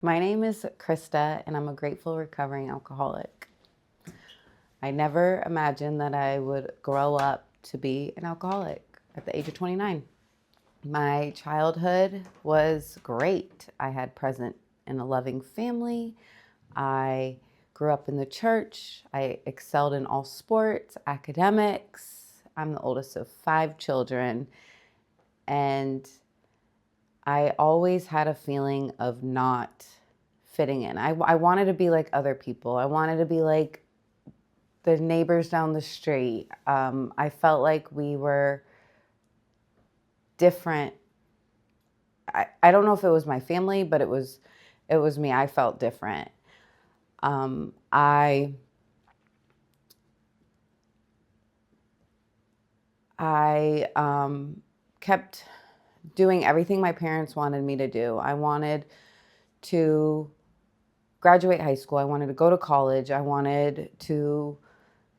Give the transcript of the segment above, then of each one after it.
My name is Krista, and I'm a grateful recovering alcoholic. I never imagined that I would grow up to be an alcoholic at the age of 29. My childhood was great. I had present in a loving family. I grew up in the church. I excelled in all sports, academics. I'm the oldest of 5 children, and I always had a feeling of not fitting in. I wanted to be like other people. I wanted to be like the neighbors down the street. I felt like we were different. I don't know if it was my family, but it was me. I felt different. I kept doing everything my parents wanted me to do. I wanted to graduate high school. I wanted to go to college. I wanted to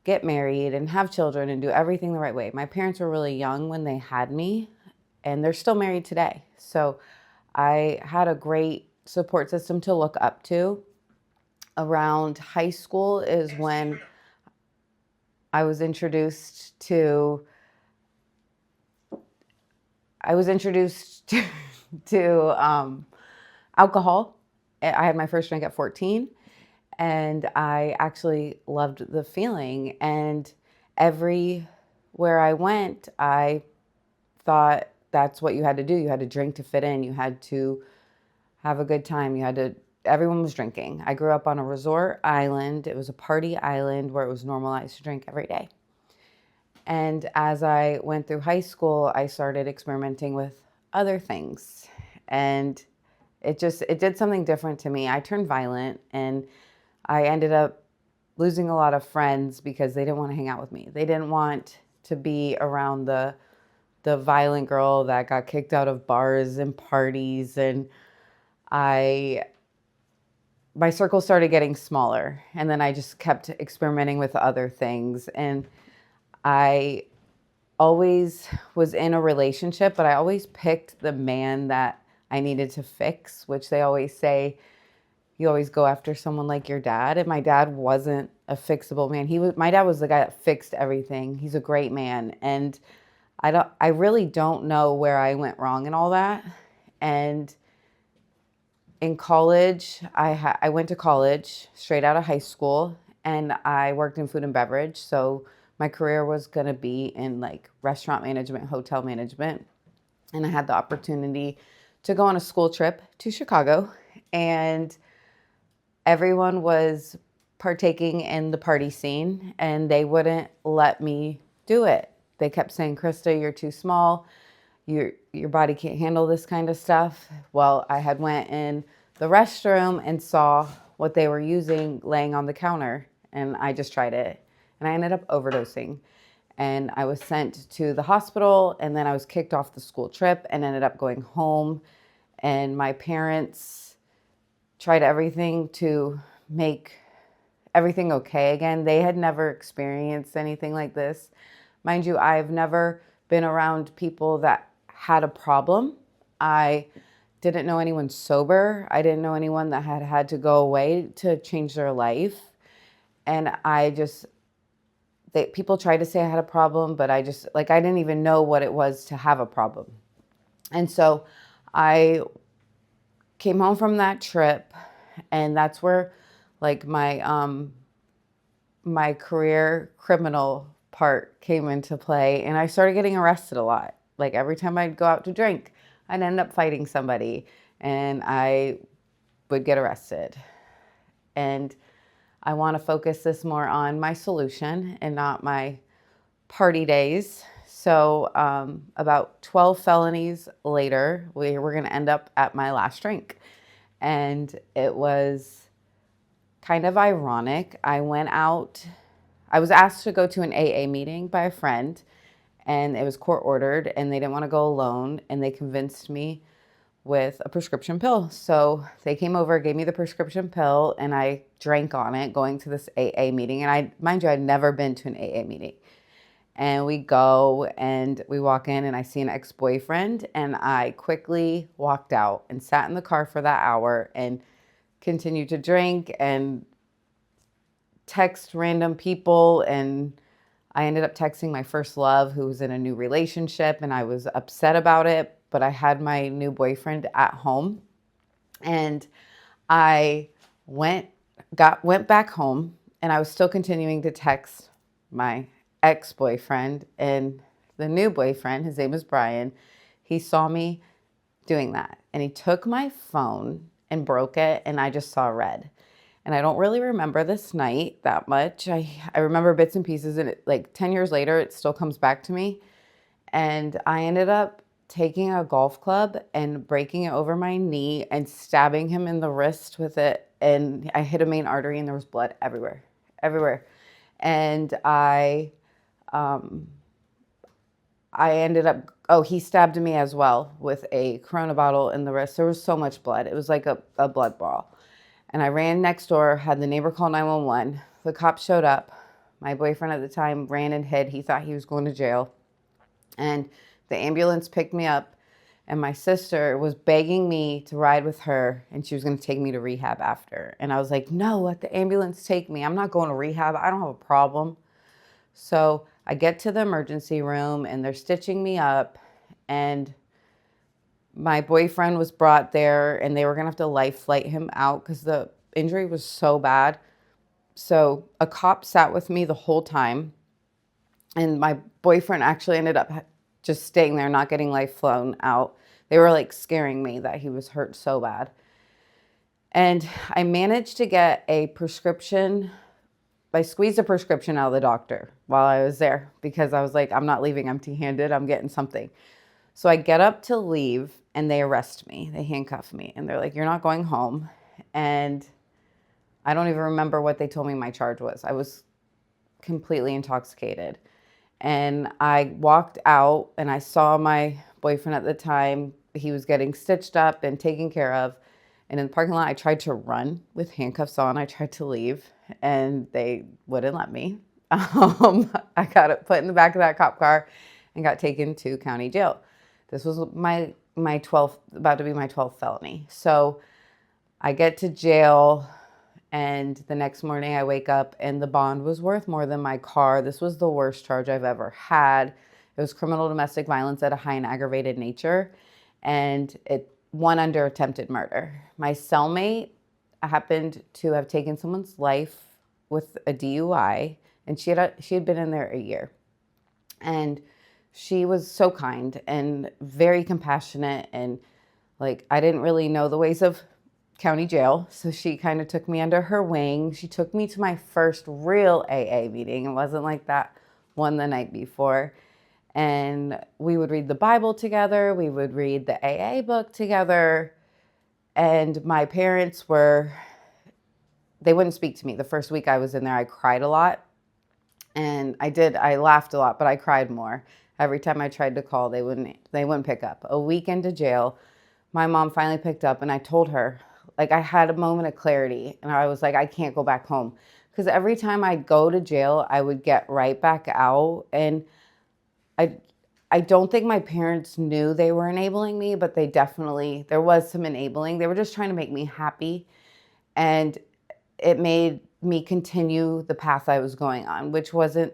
get married and have children and do everything the right way. My parents were really young when they had me, and they're still married today. So I had a great support system to look up to. Around high school is when I was introduced to to alcohol. I had my first drink at 14, and I actually loved the feeling. And everywhere I went, I thought that's what you had to do. You had to drink to fit in. You had to have a good time. Everyone was drinking. I grew up on a resort island. It was a party island where it was normalized to drink every day. And as I went through high school, I started experimenting with other things. And it did something different to me. I turned violent, and I ended up losing a lot of friends because they didn't want to hang out with me. They didn't want to be around the violent girl that got kicked out of bars and parties. And my circle started getting smaller, and then I just kept experimenting with other things. And I always was in a relationship, but I always picked the man that I needed to fix, which they always say you always go after someone like your dad. And my dad wasn't a fixable man. My dad was the guy that fixed everything. He's a great man. And I really don't know where I went wrong in all that. And in college, I went to college straight out of high school, and I worked in food and beverage. So my career was going to be in like restaurant management, hotel management. And I had the opportunity to go on a school trip to Chicago, and everyone was partaking in the party scene, and they wouldn't let me do it. They kept saying, "Krista, you're too small. Your body can't handle this kind of stuff." Well, I had went in the restroom and saw what they were using laying on the counter, and I just tried it, and I ended up overdosing. And I was sent to the hospital, and then I was kicked off the school trip and ended up going home. And my parents tried everything to make everything okay again. They had never experienced anything like this. Mind you, I've never been around people that had a problem. I didn't know anyone sober. I didn't know anyone that had had to go away to change their life. And people tried to say I had a problem, but I didn't even know what it was to have a problem. And so I came home from that trip, and that's where like my career criminal part came into play, and I started getting arrested a lot. Like every time I'd go out to drink, I'd end up fighting somebody, and I would get arrested. And I want to focus this more on my solution and not my party days. So about 12 felonies later, we were going to end up at my last drink. And it was kind of ironic. I was asked to go to an AA meeting by a friend, and it was court ordered, and they didn't want to go alone, and they convinced me with a prescription pill. So they came over, gave me the prescription pill, and I drank on it going to this AA meeting. And mind you, I'd never been to an AA meeting. And we go and we walk in, and I see an ex-boyfriend, and I quickly walked out and sat in the car for that hour and continued to drink and text random people. And I ended up texting my first love, who was in a new relationship, and I was upset about it. But I had my new boyfriend at home, and I went back home, and I was still continuing to text my ex-boyfriend, and the new boyfriend, his name is Brian. He saw me doing that, and he took my phone and broke it, and I just saw red. And I don't really remember this night that much. I remember bits and pieces, and like 10 years later, it still comes back to me. And I ended up taking a golf club and breaking it over my knee and stabbing him in the wrist with it. And I hit a main artery, and there was blood everywhere, everywhere. And I ended up, he stabbed me as well with a Corona bottle in the wrist. There was so much blood. It was like a blood ball. And I ran next door, had the neighbor call 911. The cops showed up. My boyfriend at the time ran and hid. He thought he was going to jail. And the ambulance picked me up, and my sister was begging me to ride with her, and she was going to take me to rehab after. And I was like, no, let the ambulance take me. I'm not going to rehab. I don't have a problem. So I get to the emergency room, and they're stitching me up, and my boyfriend was brought there, and they were going to have to life flight him out because the injury was so bad. So a cop sat with me the whole time, and my boyfriend actually ended up just staying there, not getting life flown out. They were like scaring me that he was hurt so bad. And I managed to get a prescription. I squeezed a prescription out of the doctor while I was there because I was like, I'm not leaving empty-handed. I'm getting something. So I get up to leave, and they arrest me. They handcuff me, and they're like, you're not going home. And I don't even remember what they told me my charge was. I was completely intoxicated. And I walked out, and I saw my boyfriend at the time. He was getting stitched up and taken care of. And in the parking lot, I tried to run with handcuffs on. I tried to leave, and they wouldn't let me. I got put in the back of that cop car and got taken to county jail. This was my 12th, about to be my 12th felony. So I get to jail, and the next morning I wake up, and the bond was worth more than my car. This was the worst charge I've ever had. It was criminal domestic violence at a high and aggravated nature, and it won under attempted murder. My cellmate happened to have taken someone's life with a DUI, and she had been in there a year. And she was so kind and very compassionate, and like, I didn't really know the ways of county jail, so she kind of took me under her wing. She took me to my first real AA meeting. It wasn't like that one the night before. And we would read the Bible together. We would read the AA book together. And my parents they wouldn't speak to me. The first week I was in there, I cried a lot. And I laughed a lot, but I cried more. Every time I tried to call, they wouldn't pick up. A week into jail, my mom finally picked up, and I told her, like, I had a moment of clarity, and I was like, I can't go back home. Because every time I'd go to jail, I would get right back out. And I don't think my parents knew they were enabling me, but there was some enabling. They were just trying to make me happy. And it made me continue the path I was going on, which wasn't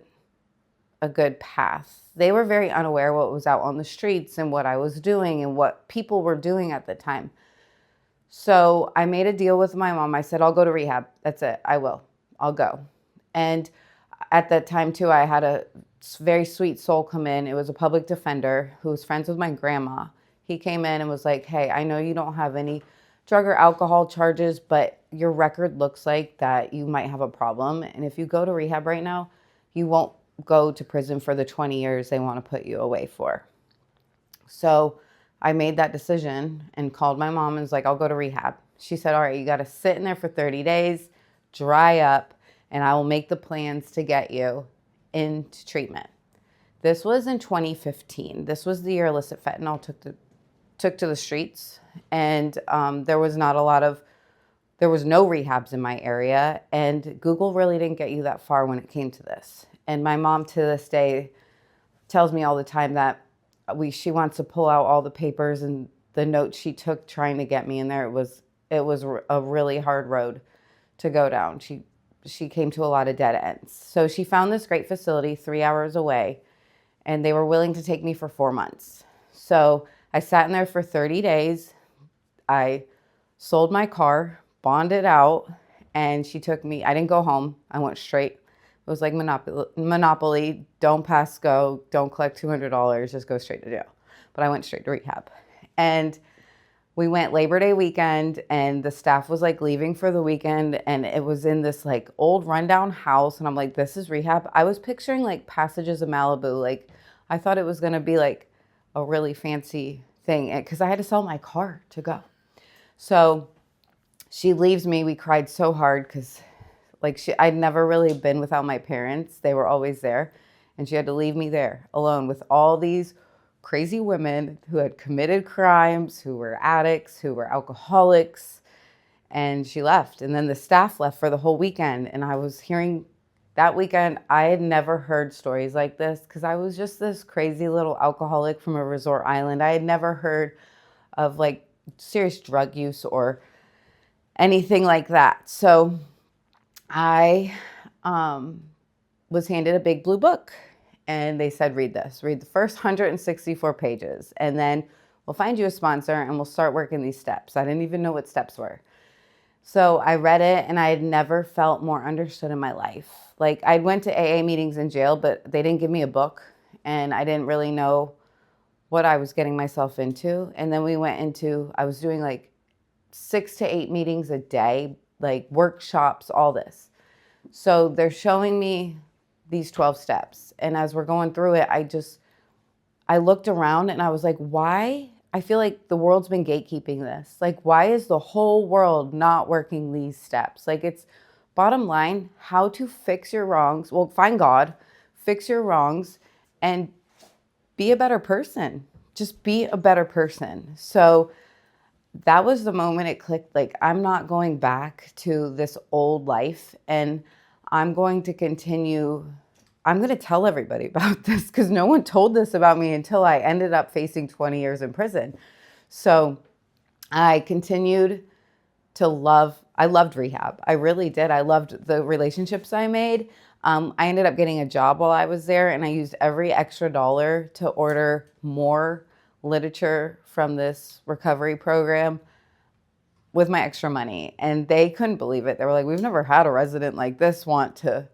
a good path. They were very unaware what was out on the streets and what I was doing and what people were doing at the time. So I made a deal with my mom. I said, I'll go to rehab. That's it. I'll go. And at that time too, I had a very sweet soul come in. It was a public defender who was friends with my grandma. He came in and was like, hey, I know you don't have any drug or alcohol charges, but your record looks like that you might have a problem. And if you go to rehab right now, you won't go to prison for the 20 years they want to put you away for. So I made that decision and called my mom and was like, I'll go to rehab. She said, all right, you got to sit in there for 30 days, dry up, and I will make the plans to get you into treatment. This was in 2015. This was the year illicit fentanyl took to the streets, and there was no rehabs in my area, and Google really didn't get you that far when it came to this. And my mom to this day tells me all the time that she wants to pull out all the papers and the notes she took trying to get me in there. it was a really hard road to go down. She came to a lot of dead ends. So she found this great facility 3 hours away, and they were willing to take me for 4 months. So I sat in there for 30 days. I sold my car, bonded out, and she took me. I didn't go home. I went straight. It was like Monopoly. Don't pass go. Don't collect $200. Just go straight to jail. But I went straight to rehab. And we went Labor Day weekend, and the staff was like leaving for the weekend, and it was in this like old rundown house. And I'm like, this is rehab. I was picturing like Passages of Malibu. Like I thought it was going to be like a really fancy thing because I had to sell my car to go. So she leaves me. We cried so hard because like I'd never really been without my parents. They were always there. And she had to leave me there alone with all these crazy women who had committed crimes, who were addicts, who were alcoholics. And she left. And then the staff left for the whole weekend. And I was hearing that weekend, I had never heard stories like this because I was just this crazy little alcoholic from a resort island. I had never heard of like serious drug use or anything like that. So I was handed a big blue book, and they said, read this, read the first 164 pages, and then we'll find you a sponsor and we'll start working these steps. I didn't even know what steps were. So I read it, and I had never felt more understood in my life. Like I went to AA meetings in jail, but they didn't give me a book, and I didn't really know what I was getting myself into. And then I was doing like 6 to 8 meetings a day, like workshops, all this. So they're showing me these 12 steps. And as we're going through it, I looked around and I was like, why? I feel like the world's been gatekeeping this. Like, why is the whole world not working these steps? Like, it's bottom line, how to fix your wrongs. Well, find God, fix your wrongs, and be a better person. Just be a better person. So that was the moment it clicked. Like, I'm not going back to this old life, and I'm going to continue. I'm going to tell everybody about this because no one told this about me until I ended up facing 20 years in prison. So I continued to I loved rehab. I really did. I loved the relationships I made. I ended up getting a job while I was there, and I used every extra dollar to order more literature from this recovery program with my extra money. And they couldn't believe it. They were like, we've never had a resident like this want to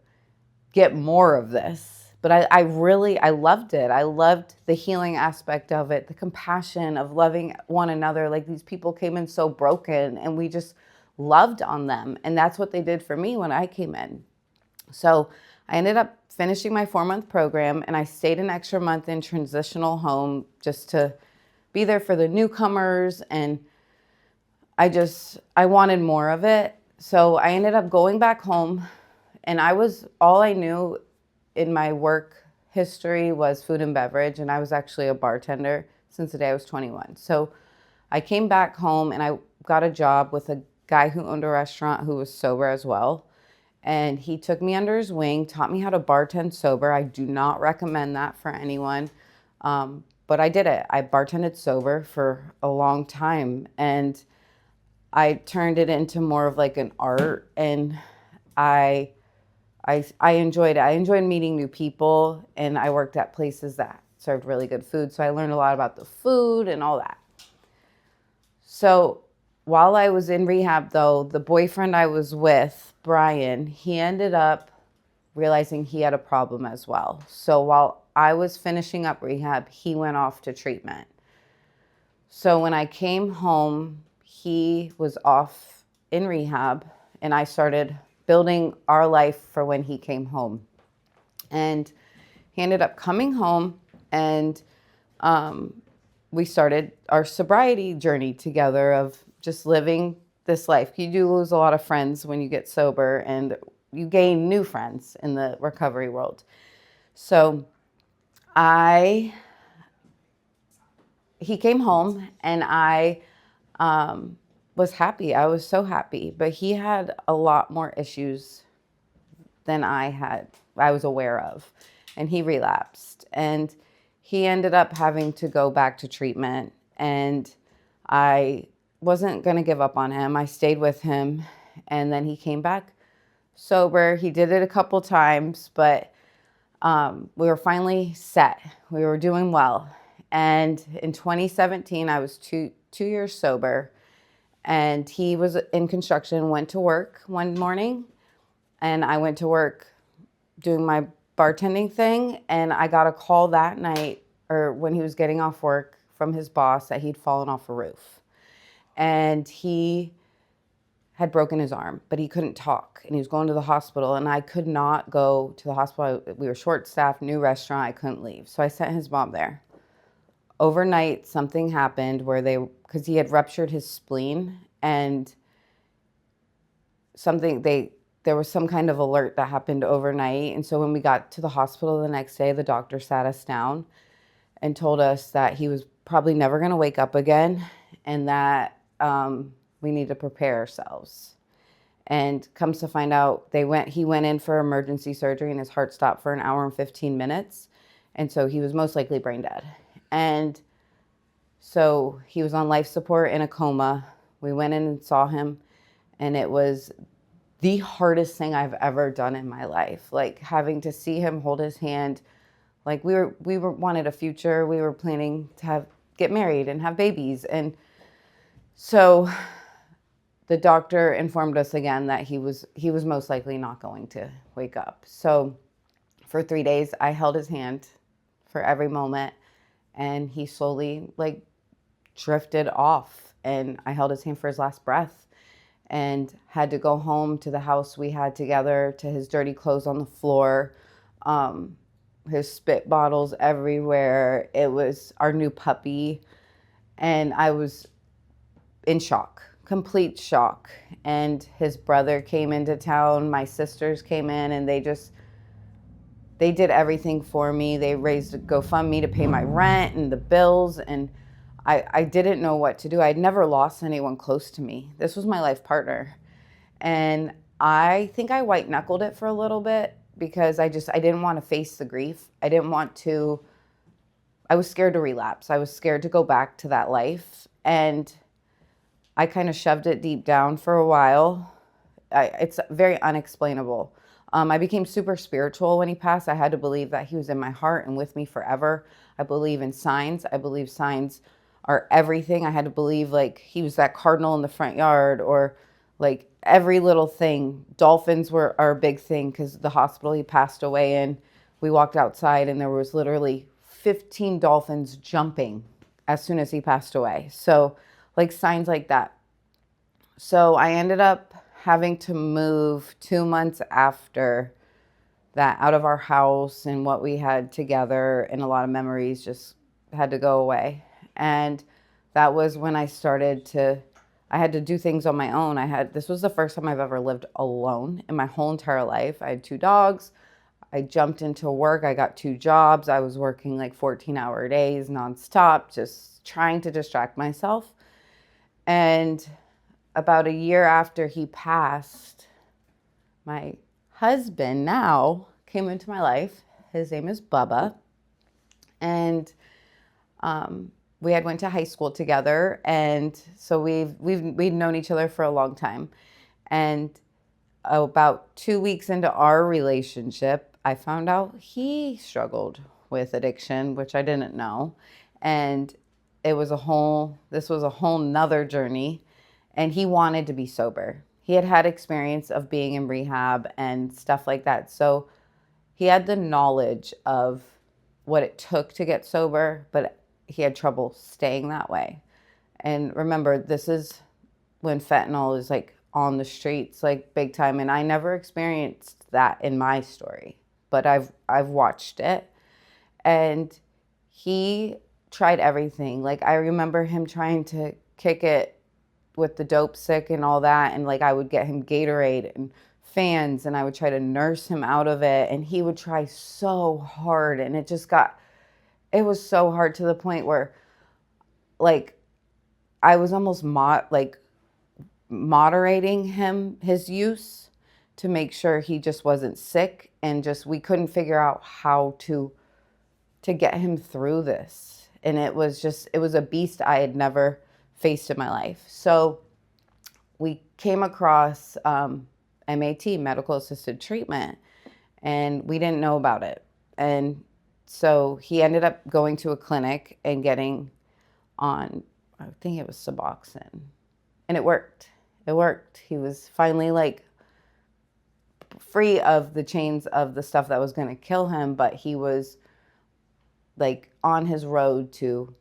get more of this. But I loved it. I loved the healing aspect of it, the compassion of loving one another. Like these people came in so broken, and we just loved on them. And that's what they did for me when I came in. So I ended up finishing my 4-month program, and I stayed an extra month in transitional home just to be there for the newcomers. And I wanted more of it. So I ended up going back home, and all I knew in my work history was food and beverage. And I was actually a bartender since the day I was 21. So I came back home, and I got a job with a guy who owned a restaurant who was sober as well. And he took me under his wing, taught me how to bartend sober. I do not recommend that for anyone. But I did it. I bartended sober for a long time, and I turned it into more of like an art, and I enjoyed it. I enjoyed meeting new people, and I worked at places that served really good food. So I learned a lot about the food and all that. So while I was in rehab, though, the boyfriend I was with, Brian, he ended up realizing he had a problem as well. So while I was finishing up rehab, he went off to treatment. So when I came home, he was off in rehab, and I started building our life for when he came home. And he ended up coming home, and we started our sobriety journey together of just living this life. You do lose a lot of friends when you get sober, and you gain new friends in the recovery world. So he came home, and I was happy. I was so happy, but he had a lot more issues than I was aware of, and he relapsed, and he ended up having to go back to treatment. And I wasn't going to give up on him. I stayed with him, and then he came back sober. He did it a couple times, but we were finally set. We were doing well. And in 2017, I was two years sober, and he was in construction, went to work one morning, and I went to work doing my bartending thing, and I got a call that night, or when he was getting off work, from his boss that he'd fallen off a roof. And he had broken his arm, but he couldn't talk, and he was going to the hospital, and I could not go to the hospital. We were short-staffed, new restaurant, I couldn't leave. So I sent his mom there. Overnight, something happened where because he had ruptured his spleen, and there was some kind of alert that happened overnight. And so when we got to the hospital the next day, the doctor sat us down and told us that he was probably never going to wake up again, and that we need to prepare ourselves. And comes to find out, he went in for emergency surgery, and his heart stopped for 1 hour and 15 minutes. And so he was most likely brain dead. And so he was on life support in a coma. We went in and saw him, and it was the hardest thing I've ever done in my life. Like, having to see him, hold his hand. Like, we wanted a future. We were planning to get married and have babies. And so the doctor informed us again that he was most likely not going to wake up. So for 3 days, I held his hand for every moment, and he slowly drifted off, and I held his hand for his last breath, and had to go home to the house we had together, to his dirty clothes on the floor, his spit bottles everywhere. It was our new puppy, and I was in shock, complete shock. And his brother came into town, my sisters came in, and they did everything for me. They raised a GoFundMe to pay my rent and the bills, and I didn't know what to do. I'd never lost anyone close to me. This was my life partner. And I think I white knuckled it for a little bit, because I didn't want to face the grief. I was scared to relapse. I was scared to go back to that life. And I kind of shoved it deep down for a while. It's very unexplainable. I became super spiritual when he passed. I had to believe that he was in my heart and with me forever. I believe in signs. I believe signs are everything. I had to believe he was that cardinal in the front yard, or every little thing. Dolphins are a big thing, because the hospital he passed away in, we walked outside and there was literally 15 dolphins jumping as soon as he passed away. So signs like that. So I ended up having to move 2 months after that out of our house, and what we had together, and a lot of memories just had to go away. And that was when I had to do things on my own. This was the first time I've ever lived alone in my whole entire life. I had 2 dogs. I jumped into work. I got 2 jobs. I was working 14-hour days nonstop, just trying to distract myself. And about a year after he passed, my husband now came into my life. His name is Bubba. And we had went to high school together, and so we'd known each other for a long time. And about 2 weeks into our relationship, I found out he struggled with addiction, which I didn't know. And this was a whole nother journey. And he wanted to be sober. He had experience of being in rehab and stuff like that. So he had the knowledge of what it took to get sober, but he had trouble staying that way. And remember, this is when fentanyl is on the streets, big time. And I never experienced that in my story, but I've watched it. And he tried everything. I remember him trying to kick it with the dope sick and all that. And I would get him Gatorade and fans, and I would try to nurse him out of it. And he would try so hard. And it was so hard, to the point where I was almost moderating his use, to make sure he just wasn't sick, and we couldn't figure out how to get him through this. And it was a beast I had never faced in my life. So we came across MAT, medical assisted treatment, and we didn't know about it. And so he ended up going to a clinic and getting on, I think it was Suboxone, and it worked. It worked. He was finally like free of the chains of the stuff that was going to kill him, but he was like on his road to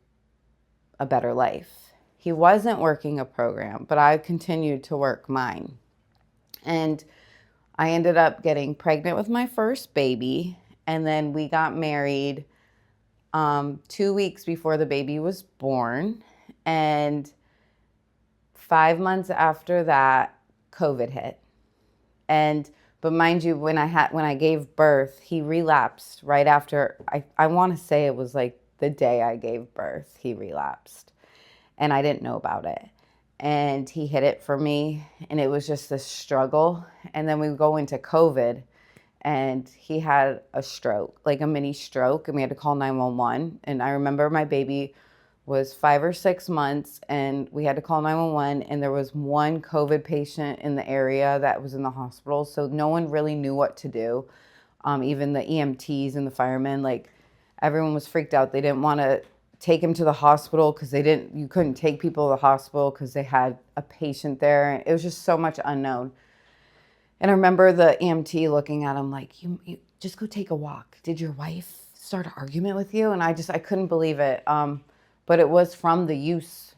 a better life. He wasn't working a program, but I continued to work mine. And I ended up getting pregnant with my first baby, and then we got married 2 weeks before the baby was born. And 5 months after that, COVID hit. But mind you, when I gave birth, he relapsed right after. I want to say it was like the day I gave birth, he relapsed, and I didn't know about it. And he hid it from me, and it was just this struggle. And then we go into COVID, and he had a stroke, like a mini stroke, and we had to call 911. And I remember my baby was 5 or 6 months, and we had to call 911, and there was one COVID patient in the area that was in the hospital, so no one really knew what to do. Even the EMTs and the firemen, like everyone was freaked out. They didn't want to take him to the hospital because you couldn't take people to the hospital because they had a patient there. It was just so much unknown. And I remember the EMT looking at him like, you just go take a walk. Did your wife start an argument with you? And I couldn't believe it. But it was from the use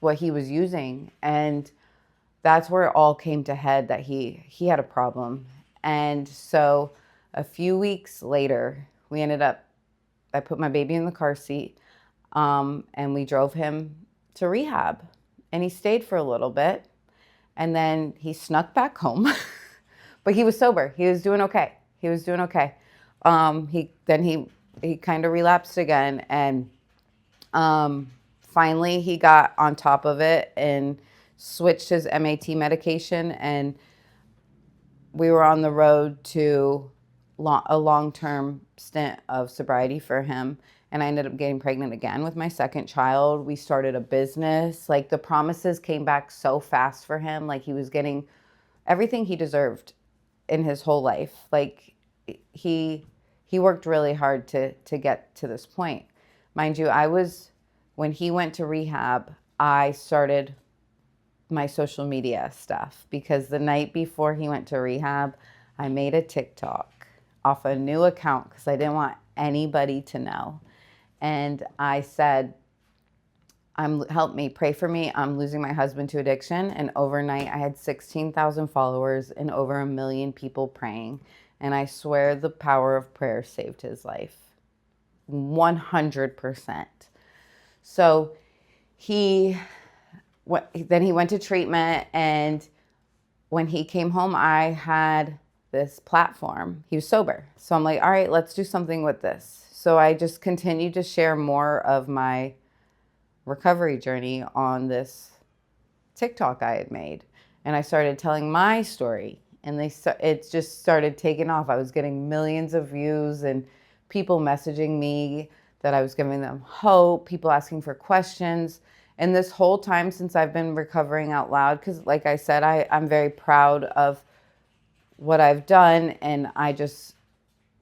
what he was using. And that's where it all came to head, that he had a problem. And so a few weeks later, I put my baby in the car seat, and we drove him to rehab. And he stayed for a little bit. And then he snuck back home. But he was sober. He was doing okay. He kind of relapsed again, and finally he got on top of it and switched his MAT medication, and we were on the road to a long-term stint of sobriety for him. And I ended up getting pregnant again with my second child. We started a business. Like, the promises came back so fast for him. Like, he was getting everything he deserved in his whole life. Like, he worked really hard to get to this point. Mind you, when he went to rehab, I started my social media stuff, because the night before he went to rehab, I made a TikTok off a new account because I didn't want anybody to know. And I said, help me, pray for me. I'm losing my husband to addiction. And overnight, I had 16,000 followers and over 1 million people praying. And I swear the power of prayer saved his life. 100%. So then he went to treatment, and when he came home, I had this platform. He was sober. So I'm like, all right, let's do something with this. So I just continued to share more of my recovery journey on this TikTok I had made. And I started telling my story, and it just started taking off. I was getting millions of views, and people messaging me that I was giving them hope, people asking for questions. And this whole time since I've been recovering out loud, because like I said, I'm very proud of what I've done, and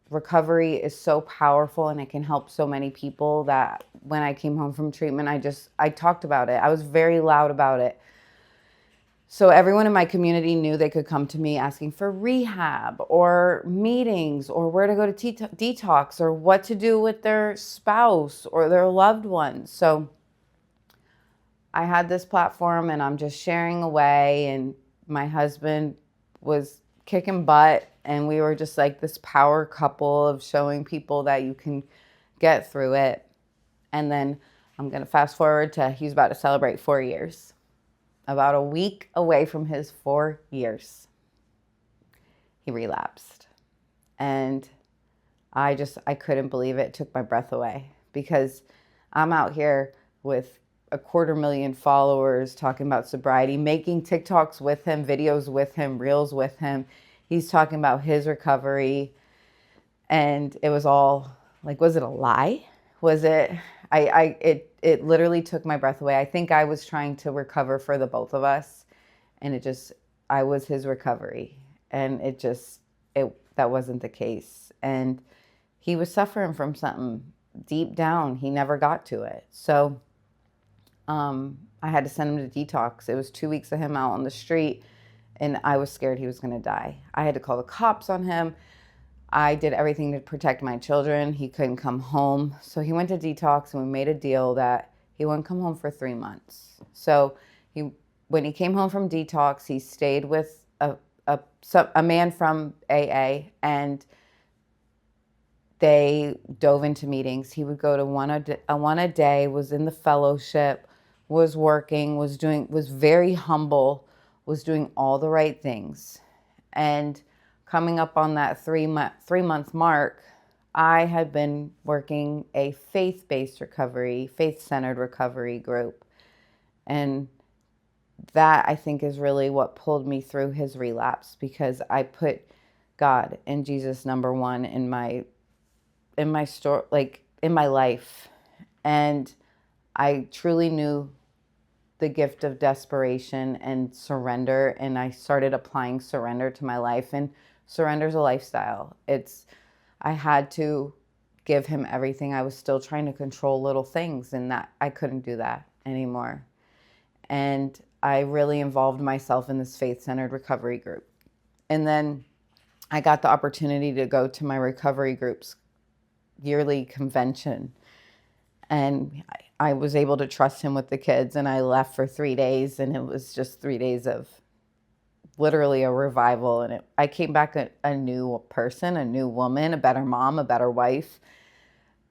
recovery is so powerful, and it can help so many people, that when I came home from treatment, I talked about it. I was very loud about it. So everyone in my community knew they could come to me asking for rehab or meetings or where to go to detox or what to do with their spouse or their loved ones. So I had this platform, and I'm just sharing away, and my husband was kicking butt, and we were just like this power couple of showing people that you can get through it. And then I'm going to fast forward to he's about to celebrate 4 years. About a week away from his 4 years, he relapsed. And I couldn't believe it. It took my breath away, because I'm out here with 250,000 followers talking about sobriety, making TikToks with him, videos with him, reels with him. He's talking about his recovery. And it was all like, was it a lie? It literally took my breath away. I think I was trying to recover for the both of us, and I was his recovery, and that wasn't the case. And he was suffering from something deep down. He never got to it. So I had to send him to detox. It was 2 weeks of him out on the street, and I was scared he was going to die. I had to call the cops on him. I did everything to protect my children. He couldn't come home. So he went to detox, and we made a deal that he wouldn't come home for 3 months. So when he came home from detox, he stayed with a man from AA, and they dove into meetings. He would go to one a day, was in the fellowship, was working, was very humble, was doing all the right things. And coming up on that 3-month mark, I had been working a faith-based recovery, faith-centered recovery group. And that, I think, is really what pulled me through his relapse, because I put God and Jesus number one in my story, like in my life. And I truly knew the gift of desperation and surrender, and I started applying surrender to my life. And surrender is a lifestyle. I had to give him everything. I was still trying to control little things, and that I couldn't do that anymore. And I really involved myself in this faith-centered recovery group. And then I got the opportunity to go to my recovery group's yearly convention. And I was able to trust him with the kids, and I left for 3 days, and it was just 3 days of literally a revival. And I came back a new person, a new woman, a better mom, a better wife.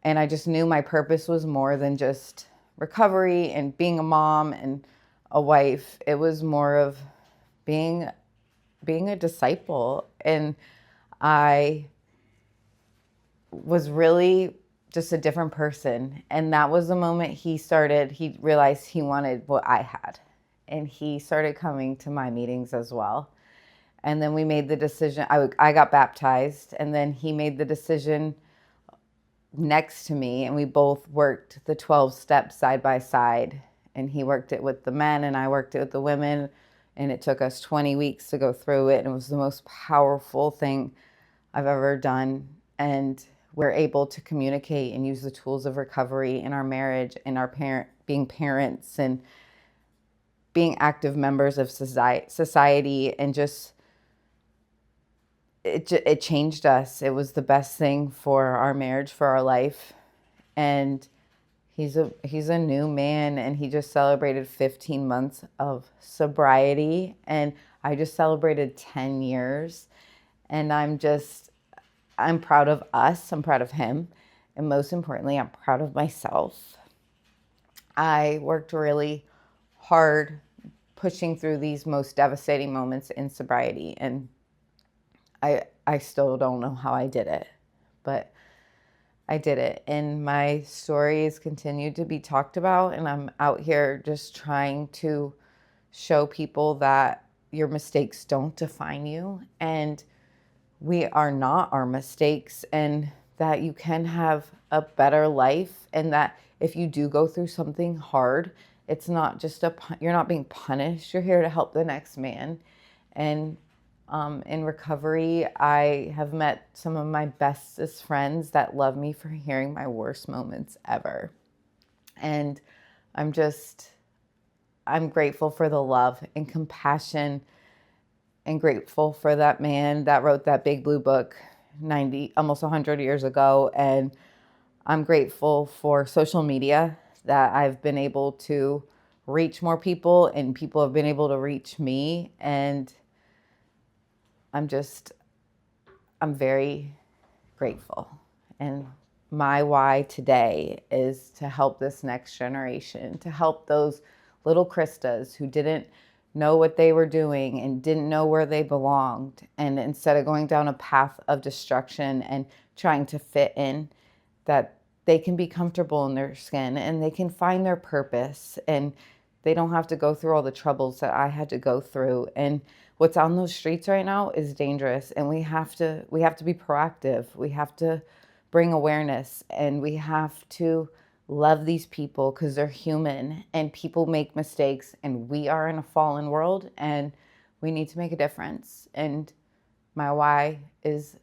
And I just knew my purpose was more than just recovery and being a mom and a wife. It was more of being a disciple. And I was really just a different person. And that was the moment he realized he wanted what I had. And he started coming to my meetings as well. And then we made the decision. I got baptized, and then he made the decision next to me, and we both worked the 12 steps side by side. And he worked it with the men, and I worked it with the women. And it took us 20 weeks to go through it. And it was the most powerful thing I've ever done. And we're able to communicate and use the tools of recovery in our marriage, in our being parents, and being active members of society. And just, it changed us. It was the best thing for our marriage, for our life. And he's a new man, and he just celebrated 15 months of sobriety, and I just celebrated 10 years. And I'm proud of us. I'm proud of him. And most importantly, I'm proud of myself. I worked really hard pushing through these most devastating moments in sobriety. And I still don't know how I did it, but I did it. And my stories continue to be talked about. And I'm out here just trying to show people that your mistakes don't define you, and we are not our mistakes, and that you can have a better life. And that if you do go through something hard, it's not just you're not being punished. You're here to help the next man. And in recovery, I have met some of my bestest friends that love me for hearing my worst moments ever. And I'm grateful for the love and compassion, and grateful for that man that wrote that big blue book almost 100 years ago. And I'm grateful for social media, that I've been able to reach more people, and people have been able to reach me. And I'm very grateful. And my why today is to help this next generation, to help those little Kristas who didn't know what they were doing and didn't know where they belonged. And instead of going down a path of destruction and trying to fit in, that they can be comfortable in their skin, and they can find their purpose, and they don't have to go through all the troubles that I had to go through. And what's on those streets right now is dangerous, and we have to be proactive. We have to bring awareness, and we have to love these people because they're human and people make mistakes and we are in a fallen world and we need to make a difference. And my why is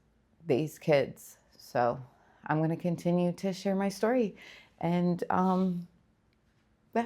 these kids. So I'm going to continue to share my story. And yeah.